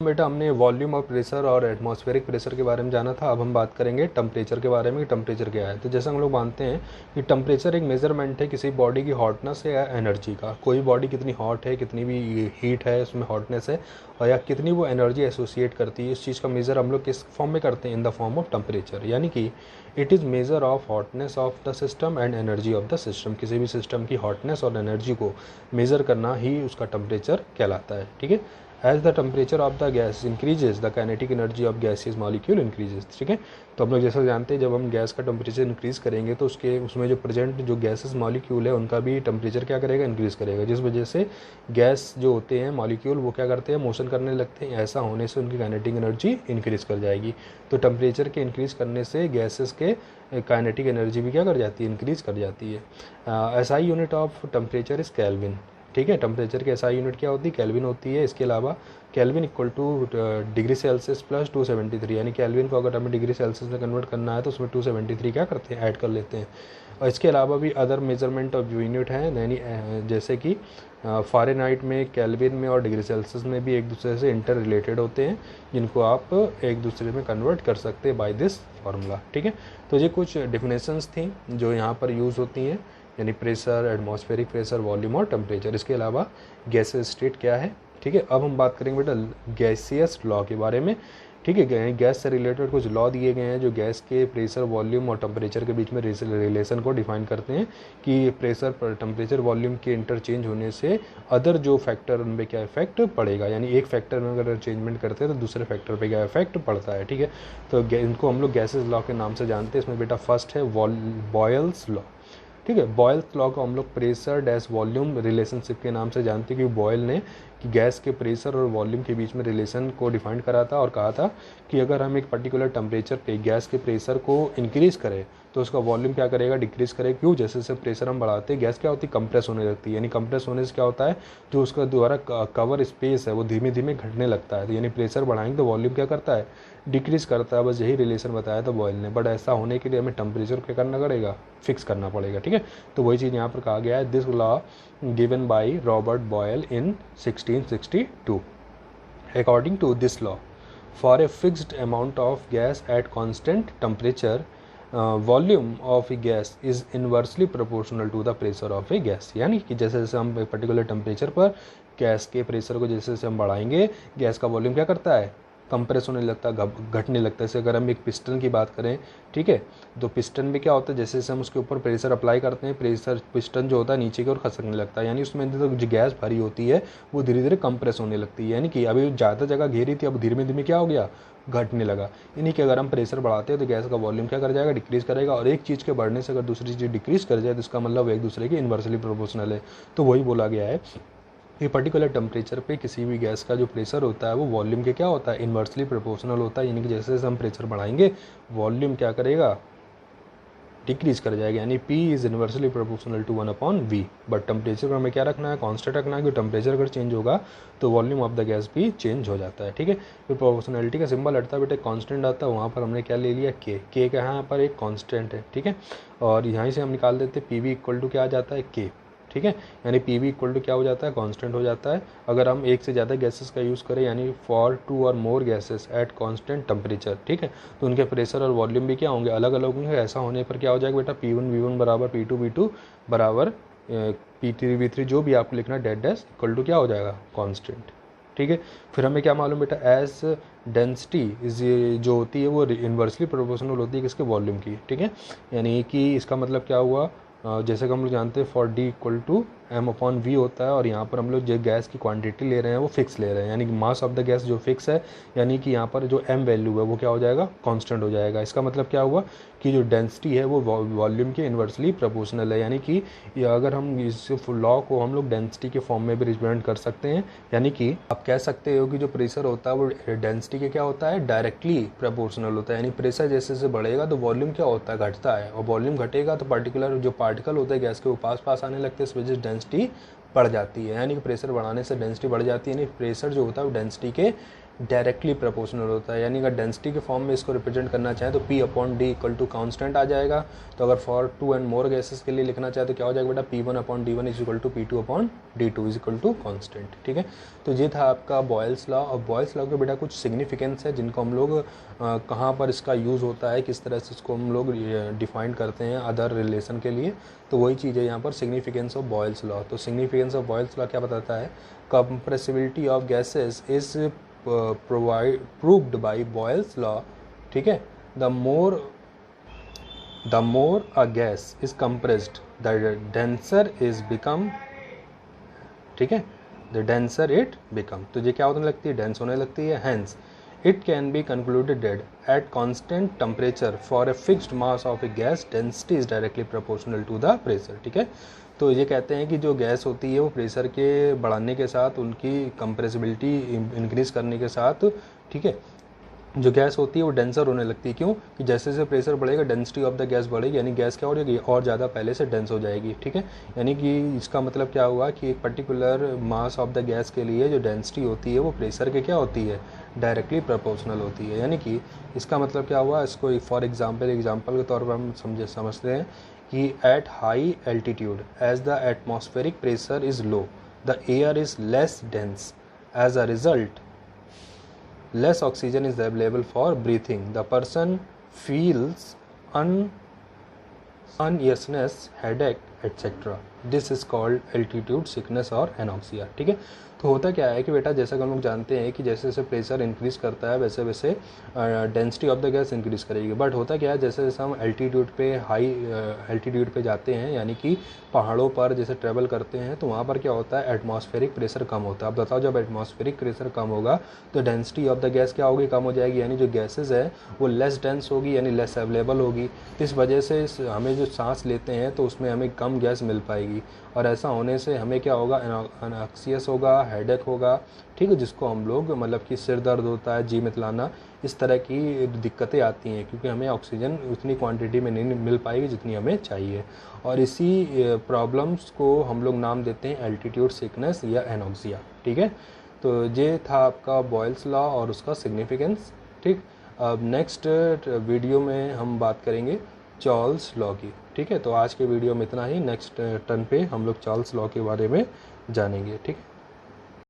बेटा हमने वॉल्यूम और प्रेशर और एटमॉस्फेरिक प्रेशर के बारे में जाना था। अब हम बात करेंगे टेम्परेचर के बारे में कि टेम्परेचर क्या है। तो जैसे हम लोग मानते हैं कि टेम्परेचर एक मेजरमेंट है किसी बॉडी की हॉटनेस है या एनर्जी का। कोई बॉडी कितनी हॉट है, कितनी भी हीट है उसमें हॉटनेस है, और या कितनी वो एनर्जी एसोसिएट करती है, इस चीज़ का मेज़र हम लोग किस फॉर्म में करते हैं, in the form of temperature. यानी कि it is measure of hotness of the system and energy of the system. किसी भी सिस्टम की हॉटनेस और एनर्जी को मेज़र करना ही उसका टेम्परेचर कहलाता है। ठीक है। As the temperature of the gas increases, the kinetic energy of gaseous molecule increases। ठीक है। तो हम लोग जैसा जानते हैं जब हम गैस का टेम्परेचर इंक्रीज़ करेंगे तो उसमें जो प्रेजेंट जो गैसेस मॉलिक्यूल है उनका भी टेम्परेचर क्या करेगा, इंक्रीज़ करेगा, जिस वजह से गैस जो होते हैं मॉलिक्यूल वो क्या करते हैं, मोशन करने लगते हैं। ऐसा होने से उनकी काइनेटिक एनर्जी इंक्रीज़ कर जाएगी। तो टेम्परेचर के इंक्रीज़ करने से गैसेस के काइनेटिक एनर्जी भी क्या कर जाती है, इंक्रीज़ कर जाती है। SI unit of temperature is kelvin. ठीक है। टेम्परेचर की एसआई यूनिट क्या होती है, केल्विन होती है। इसके अलावा kelvin equal two degree Celsius plus 273, यानी केल्विन को अगर हमें डिग्री सेल्सियस में कन्वर्ट करना है तो उसमें 273 क्या करते हैं, ऐड कर लेते हैं। और इसके अलावा भी अदर मेजरमेंट ऑफ यूनिट हैं, यानी जैसे कि फ़ारेनहाइट में, केल्विन में और डिग्री सेल्सियस में भी एक दूसरे से इंटर रिलेटेड होते हैं, जिनको आप एक दूसरे में कन्वर्ट कर सकते हैं बाय दिस फार्मूला। ठीक है। तो ये कुछ डेफिनेशंस थी जो यहाँ पर यूज़ होती हैं, यानी प्रेशर, एटमॉस्फेरिक प्रेशर, वॉल्यूम और टेम्परेचर। इसके अलावा गैसेस स्टेट क्या है। ठीक है। अब हम बात करेंगे बेटा गैसियस लॉ के बारे में। ठीक है। गैस से रिलेटेड कुछ लॉ दिए गए हैं जो गैस के प्रेशर, वॉल्यूम और टेम्परेचर के बीच में रिलेशन को डिफाइन करते हैं कि प्रेशर पर टेम्परेचर, वॉल्यूम के इंटरचेंज होने से अदर जो फैक्टर उन पर क्या इफेक्ट पड़ेगा, यानी एक फैक्टर में अगर चेंजमेंट करते हैं तो दूसरे फैक्टर पर क्या इफेक्ट पड़ता है। ठीक है। तो इनको हम लोग गैसेस लॉ के नाम से जानते हैं। इसमें बेटा फर्स्ट है बॉयल्स लॉ। ठीक है। बॉयल्स लॉ को हम लोग प्रेशर डैश वॉल्यूम रिलेशनशिप के नाम से जानते हैं, क्योंकि बॉयल ने कि गैस के प्रेशर और वॉल्यूम के बीच में रिलेशन को डिफाइन करा था और कहा था कि अगर हम एक पर्टिकुलर टेम्परेचर पे गैस के प्रेशर को इंक्रीज़ करें तो उसका वॉल्यूम क्या करेगा, डिक्रीज़ करेगा। क्यों, जैसे जैसे प्रेशर हम बढ़ाते हैं गैस क्या होती है, कंप्रेस होने लगती है। यानी कंप्रेस होने से क्या होता है, जो उसका द्वारा कवर स्पेस है वो धीमे धीमे घटने लगता है। तो यानी प्रेशर बढ़ाएंगे तो वॉल्यूम क्या करता है, डिक्रीज़ करता है। बस यही रिलेशन बताया था बॉयल ने। बट ऐसा होने के लिए हमें टेम्परेचर क्या करना पड़ेगा, फिक्स करना पड़ेगा। ठीक है। तो वही चीज़ यहाँ पर कहा गया है, this law given by Robert Boyle in 1662। According to this law, for a fixed amount of gas at constant temperature, volume of a gas is inversely proportional to the pressure of a gas। यानी कि जैसे जैसे हम एक particular temperature पर gas के pressure को जैसे जैसे हम बढ़ाएंगे, गैस का वॉल्यूम क्या करता है, कंप्रेस होने लगता है, घटने लगता है। जैसे अगर हम एक पिस्टन की बात करें, ठीक है, तो पिस्टन में क्या होता है, जैसे जैसे हम उसके ऊपर प्रेशर अप्लाई करते हैं, प्रेशर पिस्टन जो होता है नीचे की ओर खसकने लगता है। यानी उसमें तो जो गैस भरी होती है वो धीरे धीरे कंप्रेस होने लगती है। यानी कि अभी ज़्यादा जगह घेरी थी, अब धीरे धीमे क्या हो गया, घटने लगा। यानी कि अगर हम प्रेशर बढ़ाते हैं तो गैस का वॉल्यूम क्या कर जाएगा, डिक्रीज़ करेगा। और एक चीज़ के बढ़ने से अगर दूसरी चीज़ डिक्रीज़ कर जाए तो इसका मतलब एक दूसरे के इन्वर्सली प्रोपोर्शनल है। तो वही बोला गया है कि पर्टिकुलर टेम्परेचर पे किसी भी गैस का जो प्रेशर होता है वो वॉल्यूम के क्या होता है, इन्वर्सली प्रोपोर्शनल होता है। यानी कि जैसे जैसे हम प्रेशर बढ़ाएंगे वॉल्यूम क्या करेगा, डिक्रीज कर जाएगा। यानी P is inversely proportional to 1/V। But temperature को हमें क्या रखना है, कांस्टेंट रखना है, क्योंकि टेम्परेचर अगर चेंज होगा तो वॉल्यूम ऑफ द गैस भी चेंज हो जाता है। ठीक है। फिर प्रोपोर्शनलिटी का सिंबल हटता है बेटे, कांस्टेंट आता है, वहाँ पर हमने क्या ले लिया, K का यहाँ पर एक कांस्टेंट है। ठीक है। और यहाँ से हम निकाल देते हैं PV इक्वल टू क्या आ जाता है, K। ठीक है। यानी PV इक्वल टू क्या हो जाता है, कांस्टेंट हो जाता है। अगर हम एक से ज़्यादा गैसेस का यूज़ करें, यानी फॉर 2 और more gases at constant temperature, ठीक है, तो उनके प्रेशर और वॉल्यूम भी क्या होंगे, अलग अलग होंगे। ऐसा होने पर क्या हो जाएगा बेटा, P1 V1 बराबर P2 V2 बराबर P3 V3, जो भी आपको लिखना डेड डैश इक्वल टू क्या हो जाएगा, कांस्टेंट। ठीक है। फिर हमें क्या मालूम बेटा, एज डेंसिटी इज जो होती है वो इन्वर्सली प्रोपोर्शनल होती है किसके, वॉल्यूम की। ठीक है। यानी कि इसका मतलब क्या हुआ, जैसे कि हम लोग जानते हैं for D equal to M/V होता है, और यहाँ पर हम लोग जो गैस की क्वांटिटी ले रहे हैं वो फिक्स ले रहे हैं। यानी कि मास ऑफ द गैस जो फिक्स है, यानी कि यहाँ पर जो M वैल्यू है वो क्या हो जाएगा, कांस्टेंट हो जाएगा। इसका मतलब क्या हुआ कि जो डेंसिटी है वो वॉल्यूम के इन्वर्सली प्रोपोर्शनल है। यानी कि अगर हम इस लॉ को हम लोग डेंसिटी के फॉर्म में भी रिप्रेजेंट कर सकते हैं। यानी कि आप कह सकते हो कि जो प्रेशर होता है वो डेंसिटी के क्या होता है, डायरेक्टली प्रोपोर्शनल होता है। यानी प्रेशर जैसे जैसे बढ़ेगा तो वॉल्यूम क्या होता है, घटता है, और वॉल्यूम घटेगा तो पर्टिकुलर जो पार्टिकल होते हैं गैस के वो पास पास आने लगते हैं, इस वजह से डेंसिटी बढ़ जाती है। यानी कि प्रेशर बढ़ाने से डेंसिटी बढ़ जाती है। यानी प्रेशर जो होता है वो डेंसिटी के डायरेक्टली प्रोपोर्शनल होता है, यानी अगर डेंसिटी के फॉर्म में इसको रिप्रेजेंट करना चाहें तो P/D इक्वल टू कांस्टेंट आ जाएगा। तो अगर फॉर 2 एंड मोर गैसेस के लिए लिखना चाहे तो क्या हो जाएगा बेटा, P1/D1 is equal to P2/D2 is equal to constant. ठीक है, तो ये था आपका बॉयल्स लॉ। और बॉयल्स लॉ के बेटा कुछ सिग्निफिकेंस है जिनको हम लोग कहाँ पर इसका यूज़ होता है, किस तरह से इसको हम लोग डिफाइन करते हैं अदर रिलेशन के लिए। तो वही चीज़ है यहाँ पर, सिग्निफिकेंस ऑफ बॉयल्स लॉ। तो सिग्निफिकेंस ऑफ बॉयल्स लॉ क्या बताता है, compressibility of gases is proved by Boyle's law। ठीक है, the more a gas is compressed the denser is become। ठीक है, the denser it become, तो ये क्या होने लगती है, डेंस होने लगती है। hence it can be concluded that at constant temperature for a fixed mass of a gas density is directly proportional to the pressure। ठीक है, तो ये कहते हैं कि जो गैस होती है वो प्रेशर के बढ़ाने के साथ, उनकी कंप्रेसिबिलिटी इंक्रीज़ करने के साथ, ठीक है, जो गैस होती है वो डेंसर होने लगती है। क्यों कि जैसे जैसे प्रेशर बढ़ेगा डेंसिटी ऑफ द गैस बढ़ेगी, यानी गैस क्या हो जाएगी और ज़्यादा पहले से डेंस हो जाएगी। ठीक है, यानी कि इसका मतलब क्या हुआ कि एक particular mass of the gas के लिए जो डेंसिटी होती है वो प्रेशर के क्या होती है, डायरेक्टली प्रोपोर्शनल होती है। यानी कि इसका मतलब क्या हुआ, इसको फॉर एग्जाम्पल के तौर पर हम समझते हैं कि at high altitude as the atmospheric pressure is low the air is less dense, as a result less oxygen is available for breathing, the person feels uneasiness, headache, etc. This is called altitude sickness और anoxia। ठीक है, तो होता क्या है कि बेटा जैसा कि हम लोग जानते हैं कि जैसे जैसे प्रेशर इंक्रीज़ करता है वैसे वैसे density of the gas increase करेगी। बट होता क्या है, जैसे जैसे हम एल्टीट्यूड पे हाई एल्टीट्यूड पे जाते हैं, यानी कि पहाड़ों पर जैसे ट्रैवल करते हैं, तो वहाँ पर क्या होता है, एटमॉस्फेरिक प्रेशर कम होता है। अब बताओ, जब एटमॉस्फेरिक प्रेशर कम होगा तो डेंसिटी ऑफ द गैस क्या होगी, कम हो जाएगी, यानी जो गैसेज है वो लेस डेंस होगी, यानी लेस अवेलेबल होगी। तो इस वजह से हमें जो सांस लेते हैं तो उसमें हमें कम गैस मिल पाएगी, और ऐसा होने से हमें क्या होगा, एनॉक्सियस होगा, हेडेक होगा। ठीक है, जिसको हम लोग मतलब कि सिर दर्द होता है, जी मितलाना, इस तरह की दिक्कतें आती हैं, क्योंकि हमें ऑक्सीजन उतनी क्वांटिटी में नहीं मिल पाएगी जितनी हमें चाहिए। और इसी प्रॉब्लम्स को हम लोग नाम देते हैं एल्टीट्यूड सिकनेस या एनॉक्सिया। ठीक है, तो ये था आपका बॉयल्स लॉ और उसका सिग्निफिकेंस। ठीक, अब नेक्स्ट वीडियो में हम बात करेंगे चार्ल्स लॉ की। ठीक है, तो आज के वीडियो में इतना ही। नेक्स्ट टर्न पे हम लोग चार्ल्स लॉ के बारे में जानेंगे। ठीक है।